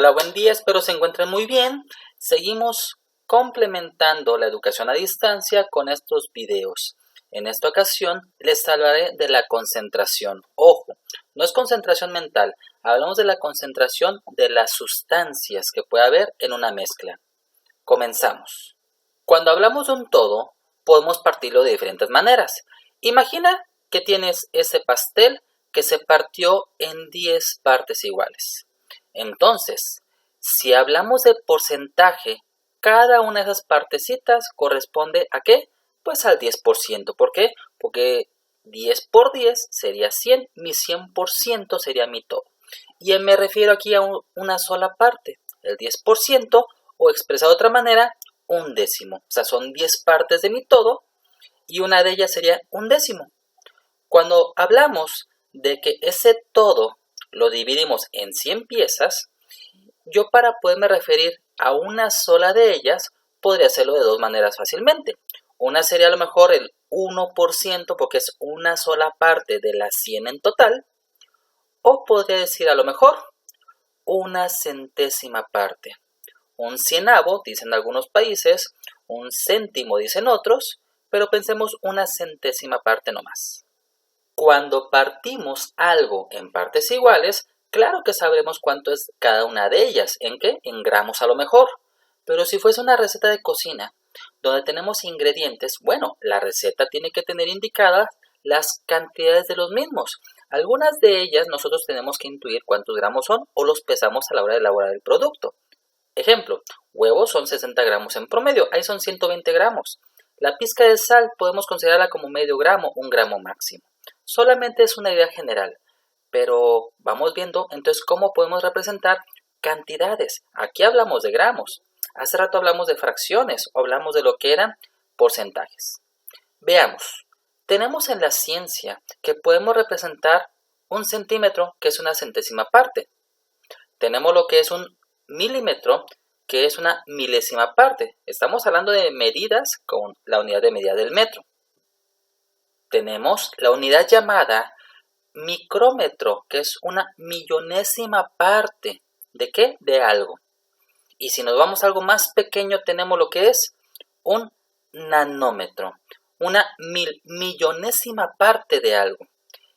Hola, buen día, espero se encuentren muy bien. Seguimos complementando la educación a distancia con estos videos. En esta ocasión les hablaré de la concentración. Ojo, no es concentración mental, hablamos de la concentración de las sustancias que puede haber en una mezcla. Comenzamos. Cuando hablamos de un todo, podemos partirlo de diferentes maneras. Imagina que tienes ese pastel que se partió en 10 partes iguales. Entonces, si hablamos de porcentaje, cada una de esas partecitas corresponde ¿a qué? Pues al 10%. ¿Por qué? Porque 10 por 10 sería 100, mi 100% sería mi todo. Y me refiero aquí a una sola parte, el 10%, o expresado de otra manera, un décimo. O sea, son 10 partes de mi todo y una de ellas sería un décimo. Cuando hablamos de que ese todo lo dividimos en 100 piezas, yo para poderme referir a una sola de ellas, podría hacerlo de dos maneras fácilmente. Una sería a lo mejor el 1% porque es una sola parte de las 100 en total, o podría decir a lo mejor una centésima parte. Un cienavo, dicen algunos países, un céntimo, dicen otros, pero pensemos una centésima parte nomás. Cuando partimos algo en partes iguales, claro que sabremos cuánto es cada una de ellas. ¿En qué? En gramos a lo mejor. Pero si fuese una receta de cocina, donde tenemos ingredientes, bueno, la receta tiene que tener indicadas las cantidades de los mismos. Algunas de ellas nosotros tenemos que intuir cuántos gramos son o los pesamos a la hora de elaborar el producto. Ejemplo, huevos son 60 gramos en promedio, ahí son 120 gramos. La pizca de sal podemos considerarla como medio gramo, un gramo máximo. Solamente es una idea general, pero vamos viendo entonces cómo podemos representar cantidades. Aquí hablamos de gramos, hace rato hablamos de fracciones o hablamos de lo que eran porcentajes. Veamos, tenemos en la ciencia que podemos representar un centímetro, que es una centésima parte. Tenemos lo que es un milímetro, que es una milésima parte. Estamos hablando de medidas con la unidad de medida del metro. Tenemos la unidad llamada micrómetro, que es una millonésima parte. ¿De qué? De algo. Y si nos vamos a algo más pequeño, tenemos lo que es un nanómetro, una millonésima parte de algo.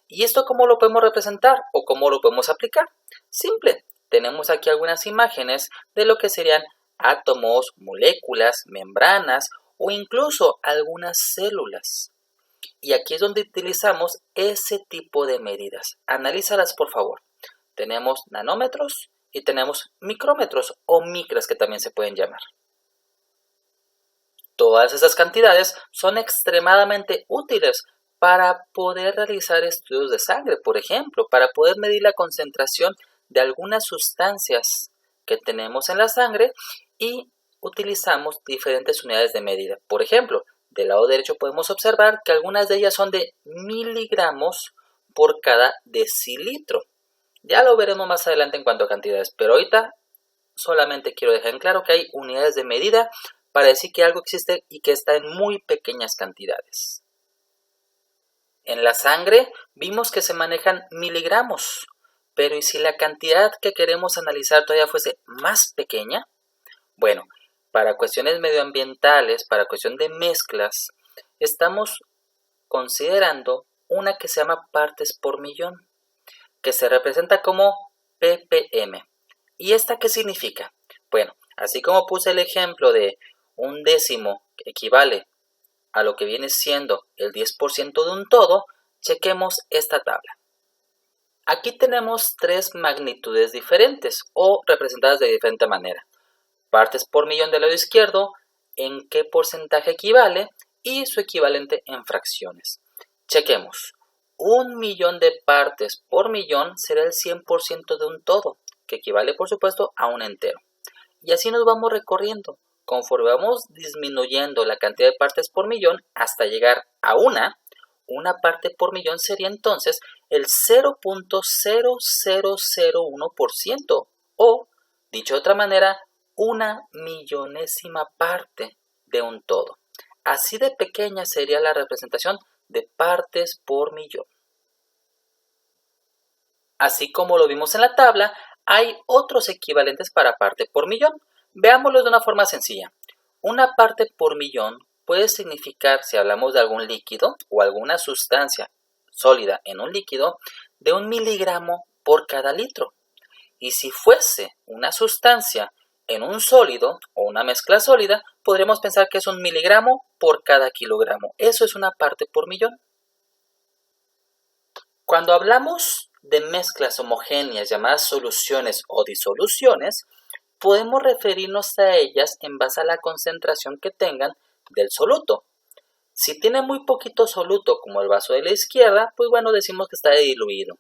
¿Y esto cómo lo podemos representar o cómo lo podemos aplicar? Simple. Tenemos aquí algunas imágenes de lo que serían átomos, moléculas, membranas o incluso algunas células. Y aquí es donde utilizamos ese tipo de medidas. Analízalas, por favor. Tenemos nanómetros y tenemos micrómetros o micras que también se pueden llamar. Todas esas cantidades son extremadamente útiles para poder realizar estudios de sangre, por ejemplo, para poder medir la concentración de algunas sustancias que tenemos en la sangre y utilizamos diferentes unidades de medida. Por ejemplo, del lado derecho podemos observar que algunas de ellas son de miligramos por cada decilitro. Ya lo veremos más adelante en cuanto a cantidades, pero ahorita solamente quiero dejar en claro que hay unidades de medida para decir que algo existe y que está en muy pequeñas cantidades. En la sangre vimos que se manejan miligramos, pero ¿y si la cantidad que queremos analizar todavía fuese más pequeña? Bueno, para cuestiones medioambientales, para cuestión de mezclas, estamos considerando una que se llama partes por millón, que se representa como ppm. ¿Y esta qué significa? Bueno, así como puse el ejemplo de un décimo que equivale a lo que viene siendo el 10% de un todo, chequemos esta tabla. Aquí tenemos tres magnitudes diferentes o representadas de diferente manera. Partes por millón del lado izquierdo, en qué porcentaje equivale y su equivalente en fracciones. Chequemos. 1.000.000 de partes por millón será el 100% de un todo, que equivale por supuesto a un entero. Y así nos vamos recorriendo, conforme vamos disminuyendo la cantidad de partes por millón hasta llegar a una parte por millón sería entonces el 0.0001% o, dicho de otra manera, una millonésima parte de un todo. Así de pequeña sería la representación de partes por millón. Así como lo vimos en la tabla, hay otros equivalentes para parte por millón. Veámoslo de una forma sencilla. Una parte por millón puede significar, si hablamos de algún líquido o alguna sustancia sólida en un líquido, de 1 miligramo por cada litro. Y si fuese una sustancia en un sólido o una mezcla sólida, podríamos pensar que es 1 miligramo por cada kilogramo. Eso es una parte por millón. Cuando hablamos de mezclas homogéneas llamadas soluciones o disoluciones, podemos referirnos a ellas en base a la concentración que tengan del soluto. Si tiene muy poquito soluto, como el vaso de la izquierda, pues bueno, decimos que está diluido.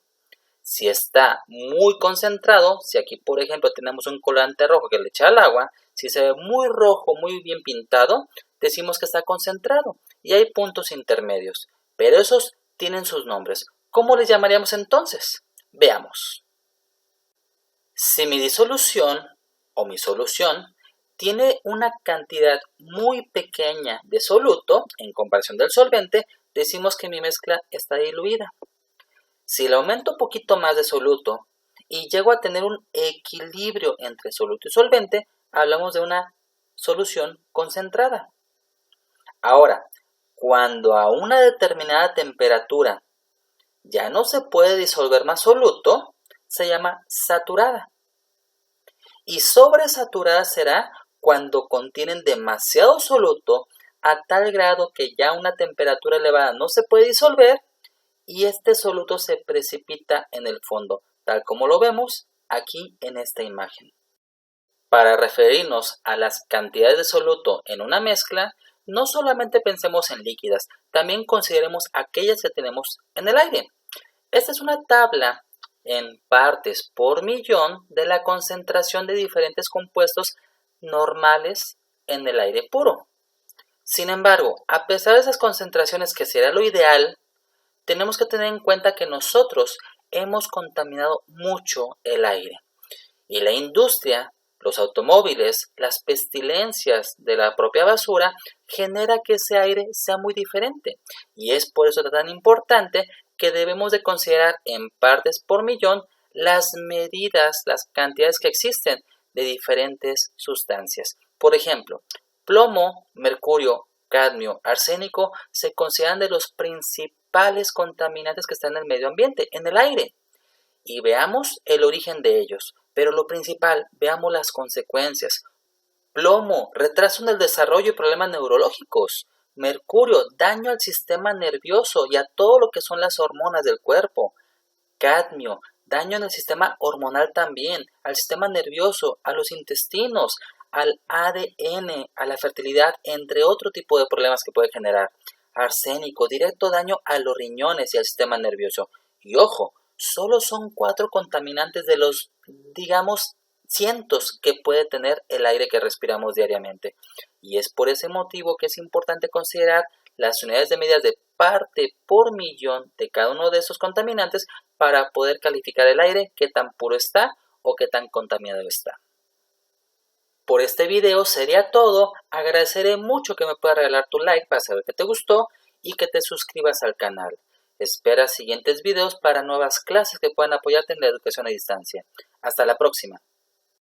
Si está muy concentrado, si aquí por ejemplo tenemos un colorante rojo que le echa al agua, si se ve muy rojo, muy bien pintado, decimos que está concentrado. Y hay puntos intermedios, pero esos tienen sus nombres. ¿Cómo les llamaríamos entonces? Veamos. Si mi disolución o mi solución tiene una cantidad muy pequeña de soluto en comparación del solvente, decimos que mi mezcla está diluida. Si le aumento un poquito más de soluto y llego a tener un equilibrio entre soluto y solvente, hablamos de una solución concentrada. Ahora, cuando a una determinada temperatura ya no se puede disolver más soluto, se llama saturada. Y sobresaturada será cuando contienen demasiado soluto a tal grado que ya a una temperatura elevada no se puede disolver y este soluto se precipita en el fondo, tal como lo vemos aquí en esta imagen. Para referirnos a las cantidades de soluto en una mezcla, no solamente pensemos en líquidas, también consideremos aquellas que tenemos en el aire. Esta es una tabla en partes por millón de la concentración de diferentes compuestos normales en el aire puro. Sin embargo, a pesar de esas concentraciones que sería lo ideal, tenemos que tener en cuenta que nosotros hemos contaminado mucho el aire. Y la industria, los automóviles, las pestilencias de la propia basura genera que ese aire sea muy diferente. Y es por eso tan importante que debemos de considerar en partes por millón las medidas, las cantidades que existen de diferentes sustancias. Por ejemplo, plomo, mercurio, cadmio, arsénico se consideran de los principales contaminantes que están en el medio ambiente, en el aire. Y veamos el origen de ellos, pero lo principal, veamos las consecuencias. Plomo, retraso en el desarrollo y problemas neurológicos. Mercurio, daño al sistema nervioso y a todo lo que son las hormonas del cuerpo. Cadmio, daño en el sistema hormonal también, al sistema nervioso, a los intestinos, al ADN, a la fertilidad, entre otro tipo de problemas que puede generar. Arsénico, directo daño a los riñones y al sistema nervioso. Y ojo, solo son 4 contaminantes de los, digamos, cientos que puede tener el aire que respiramos diariamente. Y es por ese motivo que es importante considerar las unidades de medida de parte por millón de cada uno de esos contaminantes para poder calificar el aire, qué tan puro está o qué tan contaminado está. Por este video sería todo. Agradeceré mucho que me puedas regalar tu like para saber que te gustó y que te suscribas al canal. Espera siguientes videos para nuevas clases que puedan apoyarte en la educación a distancia. Hasta la próxima.